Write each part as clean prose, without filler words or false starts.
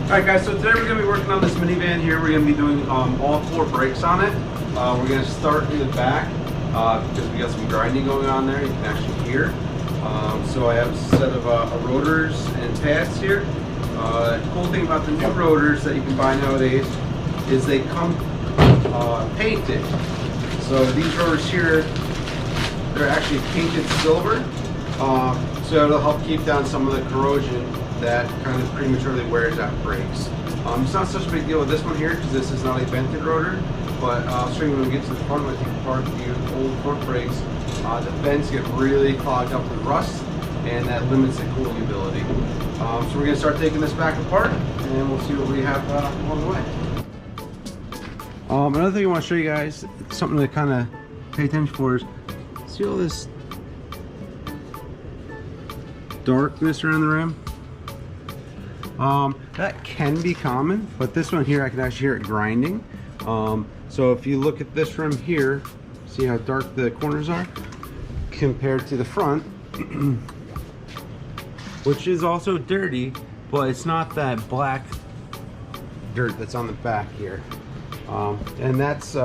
Alright guys, so today we're going to be working on this minivan here. We're going to be doing all 4 brakes on it. We're going to start in the back because we got some grinding going on there, you can actually hear. So I have a set of rotors and pads here. The cool thing about the new rotors that you can buy nowadays is they come painted. So these rotors here, they're actually painted silver. So it'll help keep down some of the corrosion that kind of prematurely wears out brakes. It's not such a big deal with this one here because this is not a vented rotor, but I'll show you when we get to the front. When I take apart the old front brakes, the vents get really clogged up with rust, and that limits the cooling ability. So we're going to start taking this back apart, and we'll see what we have along the way. Another thing I want to show you guys, something to kind of pay attention for, is see all this darkness around the rim? That can be common, but this one here I can actually hear it grinding. So if you look at this rim here, see how dark the corners are compared to the front, which is also dirty, but it's not that black dirt that's on the back here. And that's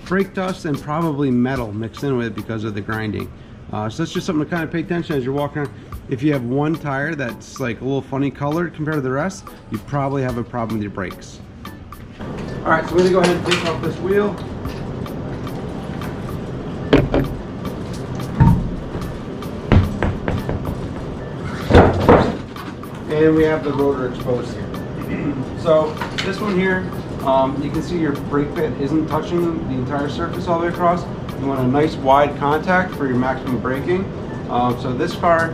brake dust and probably metal mixed in with it because of the grinding. So that's just something to kind of pay attention as you're walking around. If you have one tire that's like a little funny colored compared to the rest, you probably have a problem with your brakes. All right, so we're gonna go ahead and take off this wheel. And we have the rotor exposed here. So this one here, you can see your brake pad isn't touching the entire surface all the way across. You want a nice wide contact for your maximum braking. So this car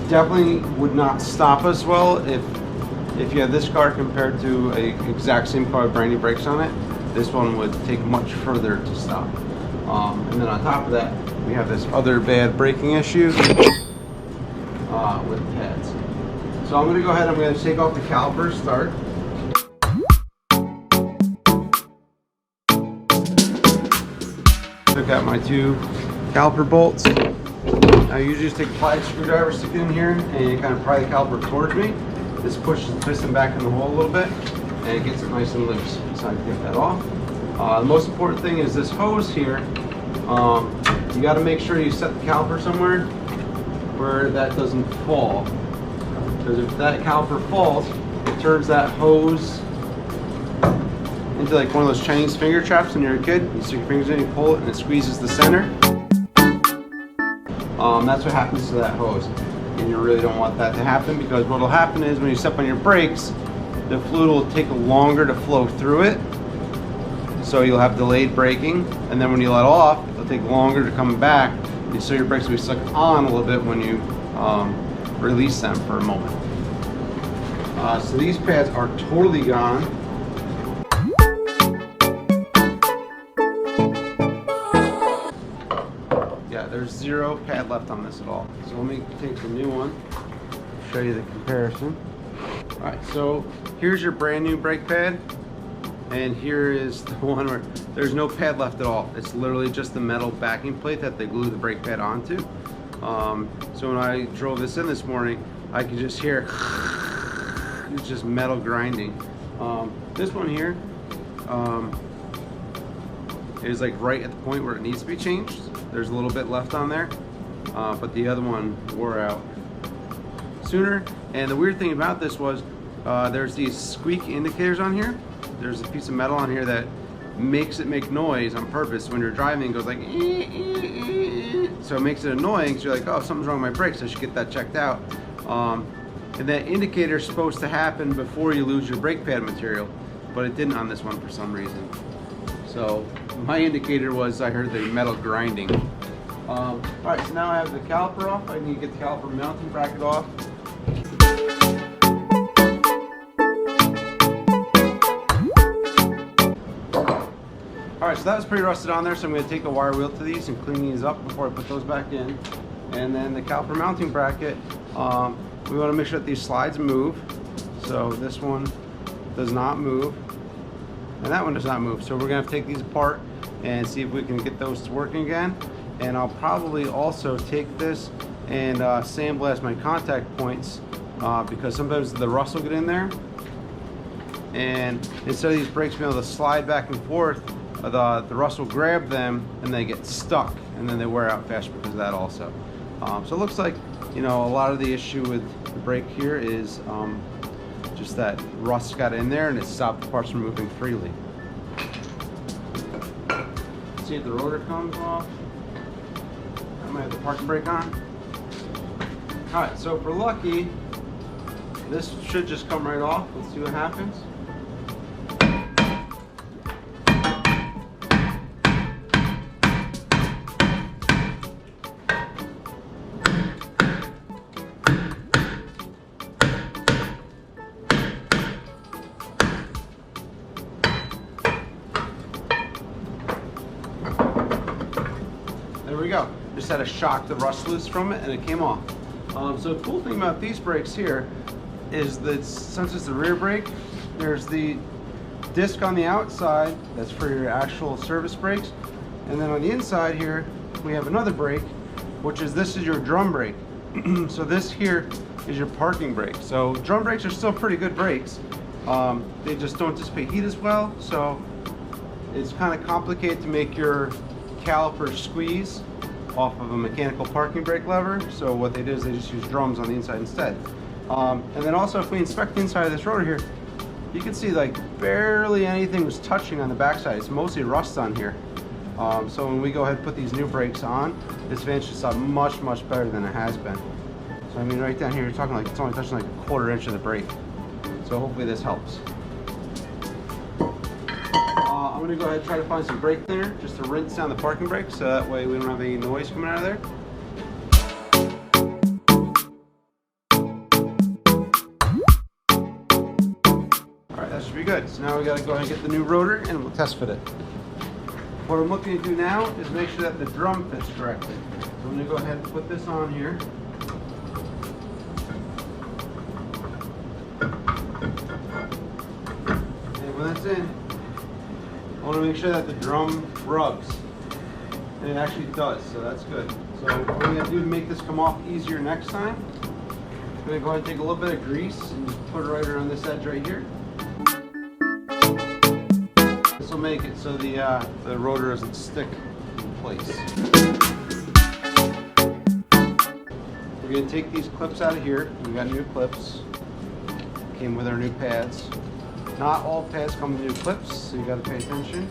definitely would not stop as well if you had this car compared to a exact same car with brand new brakes on it. This one would take much further to stop. And then on top of that, we have this other bad braking issue with the pads. So I'm going to go ahead and I'm going to take off the caliper, start. Took out my 2 caliper bolts. Now you usually just take a plied screwdriver, stick it in here, and you kind of pry the caliper towards me. This pushes the piston back in the hole a little bit, and it gets it nice and loose. So I can get that off. The most important thing is this hose here. You got to make sure you set the caliper somewhere where that doesn't fall. Because if that caliper falls, it turns that hose into like one of those Chinese finger traps when you're a kid. You stick your fingers in, you pull it, and it squeezes the center. That's what happens to that hose, and you really don't want that to happen, because what will happen is when you step on your brakes, the fluid will take longer to flow through it, so you'll have delayed braking, and then when you let off, it'll take longer to come back, and so your brakes will be stuck on a little bit when you release them for a moment. So these pads are totally gone. There's 0 pad left on this at all. So let me take the new one, show you the comparison. All right, so here's your brand new brake pad, and here is the one where there's no pad left at all. It's literally just the metal backing plate that they glue the brake pad onto. So when I drove this in this morning, I could just hear it's just metal grinding. This one here is like right at the point where it needs to be changed. There's a little bit left on there, but the other one wore out sooner. And the weird thing about this was there's these squeak indicators on here. There's a piece of metal on here that makes it make noise on purpose. When you're driving, it goes like so it makes it annoying. So you're like, oh, something's wrong with my brakes, I should get that checked out. And that indicator is supposed to happen before you lose your brake pad material, but it didn't on this one for some reason. So my indicator was I heard the metal grinding. All right, so now I have the caliper off. I need to get the caliper mounting bracket off. All right, so that was pretty rusted on there, so I'm going to take a wire wheel to these and clean these up before I put those back in. And then the caliper mounting bracket, we want to make sure that these slides move. So this one does not move, and that one does not move. So we're going to have to take these apart and see if we can get those to working again. And I'll probably also take this and sandblast my contact points because sometimes the rust will get in there, and instead of these brakes being able to slide back and forth, the rust will grab them and they get stuck, and then they wear out faster because of that also. So it looks like, you know, a lot of the issue with the brake here is just that rust got in there and it stopped the parts from moving freely. See if the rotor comes off. I might have the parking brake on. Alright, so if we're lucky, this should just come right off. Let's see what happens. There we go. Just had to shock the rust loose from it and it came off. So the cool thing about these brakes here is that since it's the rear brake, there's the disc on the outside that's for your actual service brakes, and then on the inside here we have another brake, which is this is your drum brake. So this here is your parking brake. So drum brakes are still pretty good brakes. They just don't dissipate heat as well, so it's kind of complicated to make your caliper squeeze off of a mechanical parking brake lever. So what they do is they just use drums on the inside instead. And then also if we inspect the inside of this rotor here, you can see like barely anything was touching on the backside. It's mostly rust on here. So when we go ahead and put these new brakes on, this van should stop much, much better than it has been. So I mean right down here, you're talking like it's only touching like a 1/4 inch of the brake. So hopefully this helps. I'm going to go ahead and try to find some brake thinner just to rinse down the parking brake so that way we don't have any noise coming out of there. Alright, that should be good. So now we got to go ahead and get the new rotor and we'll test fit it. What I'm looking to do now is make sure that the drum fits correctly. So I'm going to go ahead and put this on here. And when that's in, I want to make sure that the drum rubs, and it actually does, so that's good. So what we're going to do to make this come off easier next time, I'm going to go ahead and take a little bit of grease and just put it right around this edge right here. This will make it so the rotor doesn't stick in place. We're going to take these clips out of here. We got new clips. Came with our new pads. Not all pads come with new clips, so you got to pay attention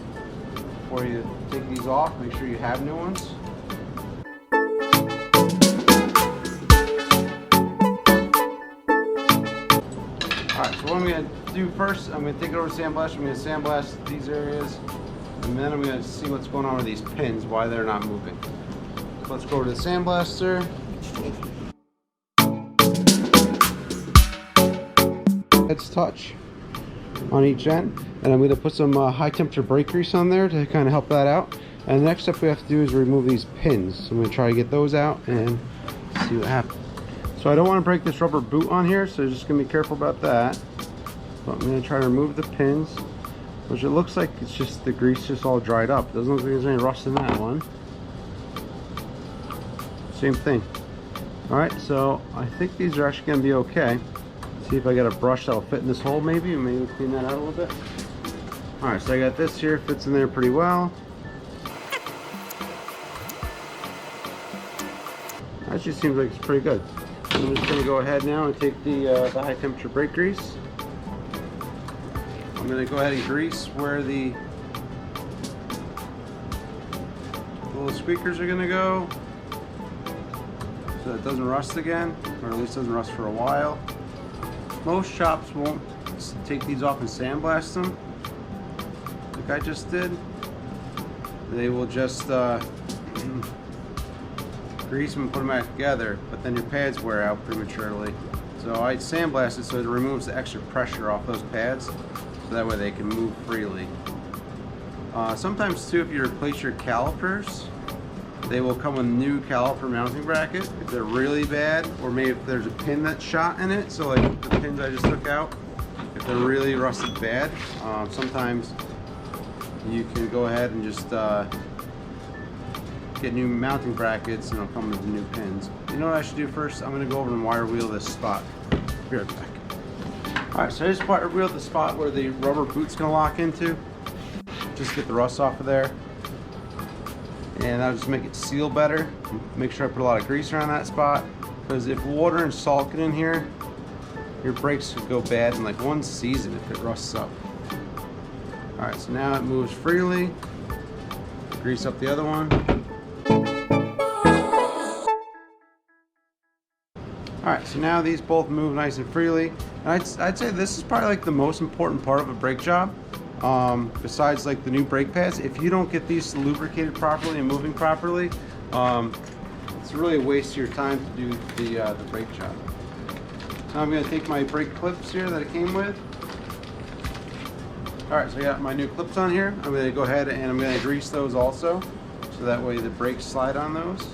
before you take these off. Make sure you have new ones. Alright, so what I'm going to do first, I'm going to take it over to sandblast. I'm going to sandblast these areas, and then I'm going to see what's going on with these pins, why they're not moving. So let's go over to the sandblaster. Let's touch on each end, and I'm going to put some high temperature brake grease on there to kind of help that out. And the next step we have to do is remove these pins. So I'm going to try to get those out and see what happens. So I don't want to break this rubber boot on here, so just going to be careful about that. But I'm going to try to remove the pins, which it looks like it's just the grease just all dried up. It doesn't look like there's any rust in that one. Same thing. Alright, so I think these are actually going to be okay. See if I got a brush that'll fit in this hole maybe, and maybe clean that out a little bit. Alright, so I got this here, fits in there pretty well. That just seems like it's pretty good. I'm just going to go ahead now and take the high temperature brake grease. I'm going to go ahead and grease where the little squeakers are going to go, so it doesn't rust again, or at least doesn't rust for a while. Most shops won't take these off and sandblast them like I just did. They will just grease them and put them back together, but then your pads wear out prematurely. So I sandblast it so it removes the extra pressure off those pads, so that way they can move freely. Sometimes too, if you replace your calipers, they will come with a new caliper mounting bracket if they're really bad, or maybe if there's a pin that's shot in it. So like the pins I just took out, if they're really rusted bad, sometimes you can go ahead and just get new mounting brackets and it'll come with the new pins. you know what I should do first? I'm going to go over and wire wheel this spot. Be right back. Alright, so I just wire wheeled the spot where the rubber boot's going to lock into. Just get the rust off of there. And that'll just make it seal better. Make sure I put a lot of grease around that spot. Because if water and salt get in here, your brakes could go bad in like one season if it rusts up. Alright, so now it moves freely. Grease up the other one. Alright, so now these both move nice and freely. And I'd say this is probably like the most important part of a brake job. Besides like the new brake pads. If you don't get these lubricated properly and moving properly, it's really a waste of your time to do the brake job. Now I'm going to take my brake clips here that it came with. Alright, so I got my new clips on here. I'm going to go ahead and I'm going to grease those also, so that way the brakes slide on those.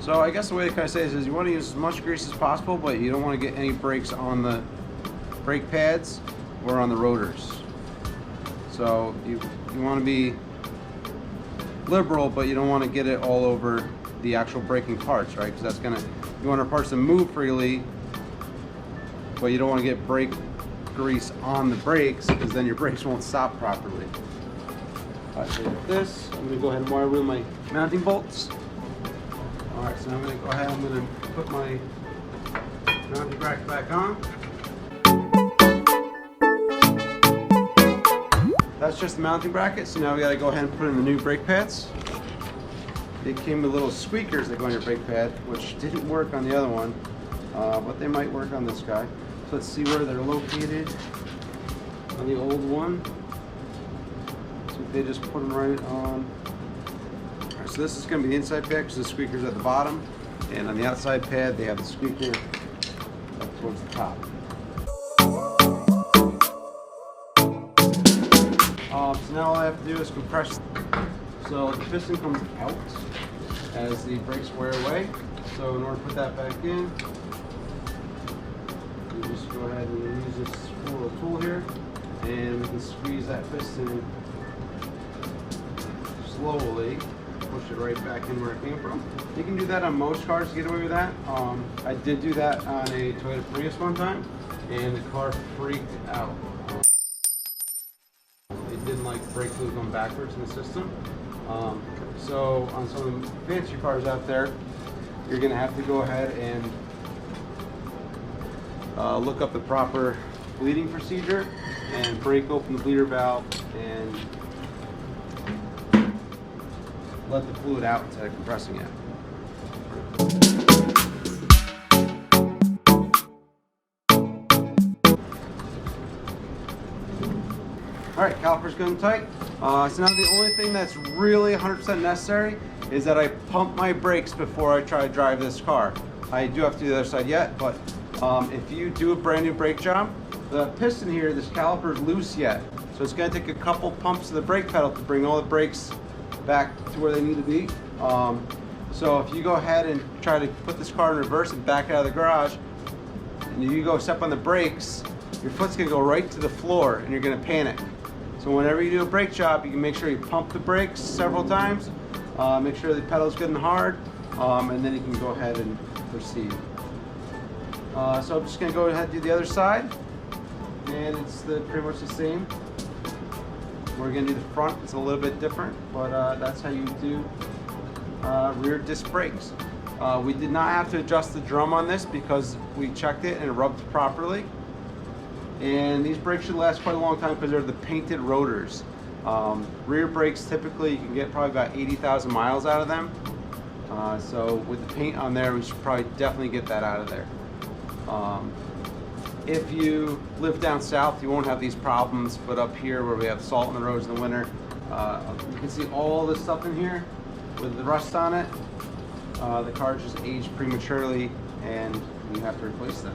So I guess the way to kind of say this is you want to use as much grease as possible, but you don't want to get any brakes on the brake pads or on the rotors. So you want to be liberal, but you don't want to get it all over the actual braking parts, right? Because that's gonna, you want our parts to move freely, but you don't want to get brake grease on the brakes, because then your brakes won't stop properly. Alright, so with this, I'm going to go ahead and wire wheel my mounting bolts. Alright, so I'm going to go ahead, I'm going to put my mounting bracket back on. That's just the mounting bracket, so now we got to go ahead and put in the new brake pads. They came with little squeakers that go on your brake pad, which didn't work on the other one, but they might work on this guy. So let's see where they're located on the old one. So they just put them right on. Alright, so this is going to be the inside pad because the squeaker's at the bottom, and on the outside pad they have the squeaker up towards the top. So now all I have to do is compress. So the piston comes out as the brakes wear away. So in order to put that back in, you just go ahead and use this little tool here, and we can squeeze that piston slowly, push it right back in where it came from. You can do that on most cars to get away with that. I did do that on a Toyota Prius one time, and the car freaked out. It didn't like brake fluid going backwards in the system. So on some of the fancier cars out there, you're going to have to go ahead and look up the proper bleeding procedure and break open the bleeder valve and let the fluid out instead of compressing it. Alright, caliper's good and tight. So now the only thing that's really 100% necessary is that I pump my brakes before I try to drive this car. I do have to do the other side yet, but if you do a brand new brake job, the piston here, this caliper is loose yet. So it's going to take a couple pumps of the brake pedal to bring all the brakes back to where they need to be. So if you go ahead and try to put this car in reverse and back out of the garage, and you go step on the brakes, your foot's going to go right to the floor and you're going to panic. So whenever you do a brake job, you can make sure you pump the brakes several times, make sure the pedal's good and hard, and then you can go ahead and proceed. So I'm just going to go ahead and do the other side, and it's pretty much the same. We're going to do the front, it's a little bit different, but that's how you do rear disc brakes. We did not have to adjust the drum on this because we checked it and it rubbed properly. And these brakes should last quite a long time because they're the painted rotors. Rear brakes, typically you can get probably about 80,000 miles out of them. So with the paint on there, we should probably definitely get that out of there. If you live down south, you won't have these problems, but up here where we have salt in the roads in the winter, you can see all this stuff in here with the rust on it. The car just aged prematurely and you have to replace them.